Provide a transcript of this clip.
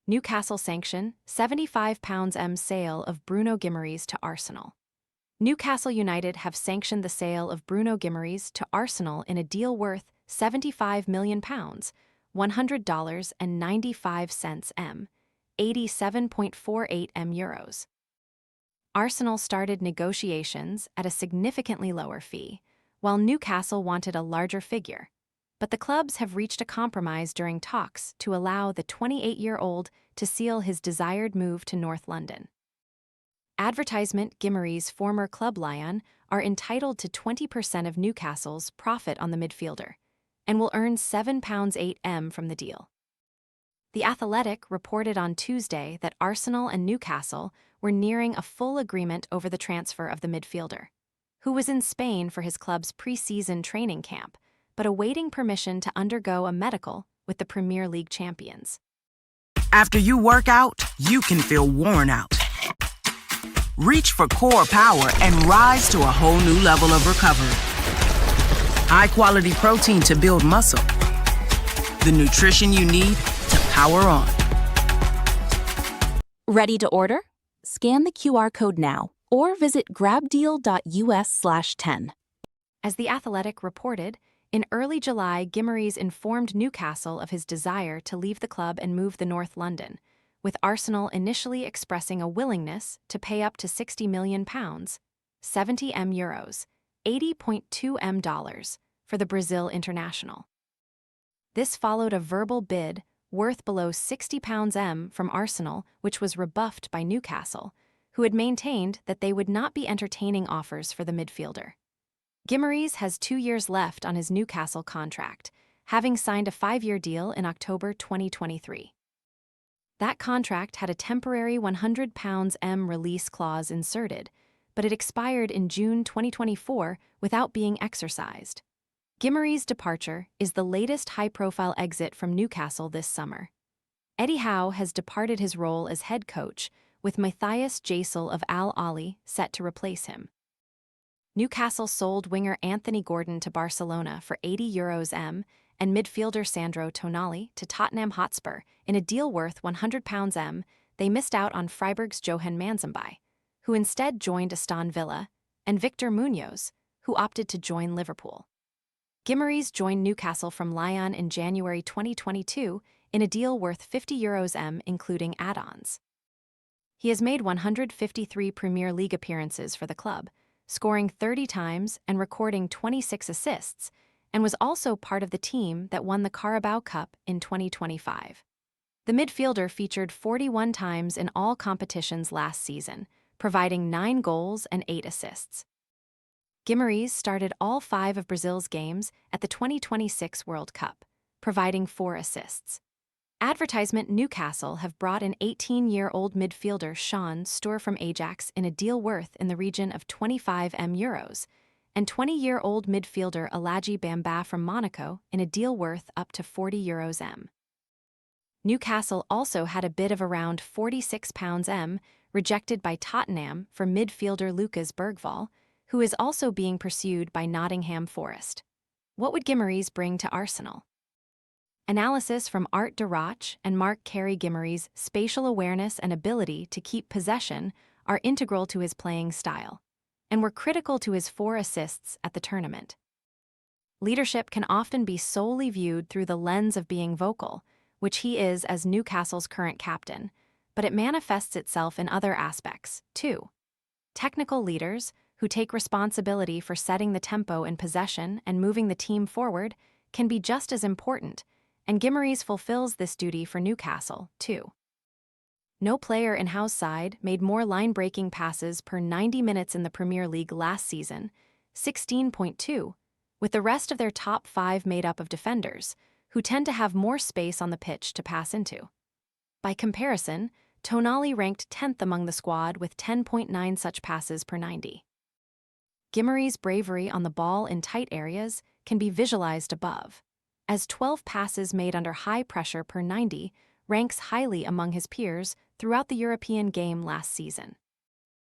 Newcastle sanction £75 sale of Bruno Guimaraes to Arsenal. Newcastle United have sanctioned the sale of Bruno Guimaraes to Arsenal in a deal worth £75 million, $100.95 m, 87.48 euros. Arsenal started negotiations at a significantly lower fee, while Newcastle wanted a larger figure. But the clubs have reached a compromise during talks to allow the 28-year-old to seal his desired move to North London. Advertisement Guimaraes' former club Lyon are entitled to 20% of Newcastle's profit on the midfielder, and will earn £7.8 m from the deal. The Athletic reported on Tuesday that Arsenal and Newcastle were nearing a full agreement over the transfer of the midfielder, who was in Spain for his club's pre-season training camp, but awaiting permission to undergo a medical with the Premier League champions. After you work out, you can feel worn out. Reach for core power and rise to a whole new level of recovery. High-quality protein to build muscle. The nutrition you need to power on. Ready to order? Scan the QR code now or visit grabdeal.us/10. As The Athletic reported, in early July, Guimaraes informed Newcastle of his desire to leave the club and move to North London, with Arsenal initially expressing a willingness to pay up to £60 million, 70 m euros, $80.2 m, for the Brazil international. This followed a verbal bid worth below £60 m from Arsenal, which was rebuffed by Newcastle, who had maintained that they would not be entertaining offers for the midfielder. Guimaraes has 2 years left on his Newcastle contract, having signed a 5-year deal in October 2023. That contract had a temporary £100 m release clause inserted, but it expired in June 2024 without being exercised. Guimaraes' departure is the latest high-profile exit from Newcastle this summer. Eddie Howe has departed his role as head coach, with Matthias Jasel of Al Ahly set to replace him. Newcastle sold winger Anthony Gordon to Barcelona for €80 m and midfielder Sandro Tonali to Tottenham Hotspur in a deal worth £100 m. They missed out on Freiburg's Johan Manzembai, who instead joined Aston Villa, and Victor Munoz, who opted to join Liverpool. Guimaraes joined Newcastle from Lyon in January 2022 in a deal worth €50 m including add-ons. He has made 153 Premier League appearances for the club, scoring 30 times and recording 26 assists, and was also part of the team that won the Carabao Cup in 2025. The midfielder featured 41 times in all competitions last season, providing 9 goals and 8 assists. Guimaraes started all 5 of Brazil's games at the 2026 World Cup, providing 4 assists. Advertisement Newcastle have brought in 18-year-old midfielder Sean Stour from Ajax in a deal worth in the region of €25 m, and 20-year-old midfielder Aladji Bamba from Monaco in a deal worth up to €40 m. Newcastle also had a bid of around £46 m rejected by Tottenham for midfielder Lucas Bergvall, who is also being pursued by Nottingham Forest. What would Guimaraes bring to Arsenal? Analysis from Art de Roch and Mark Carey. Guimaraes' spatial awareness and ability to keep possession are integral to his playing style, and were critical to his 4 assists at the tournament. Leadership can often be solely viewed through the lens of being vocal, which he is as Newcastle's current captain, but it manifests itself in other aspects, too. Technical leaders, who take responsibility for setting the tempo in possession and moving the team forward, can be just as important, and Guimaraes fulfills this duty for Newcastle, too. No player in Howe's side made more line-breaking passes per 90 minutes in the Premier League last season, 16.2, with the rest of their top 5 made up of defenders, who tend to have more space on the pitch to pass into. By comparison, Tonali ranked 10th among the squad with 10.9 such passes per 90. Guimaraes' bravery on the ball in tight areas can be visualized above, as 12 passes made under high pressure per 90 ranks highly among his peers throughout the European game last season.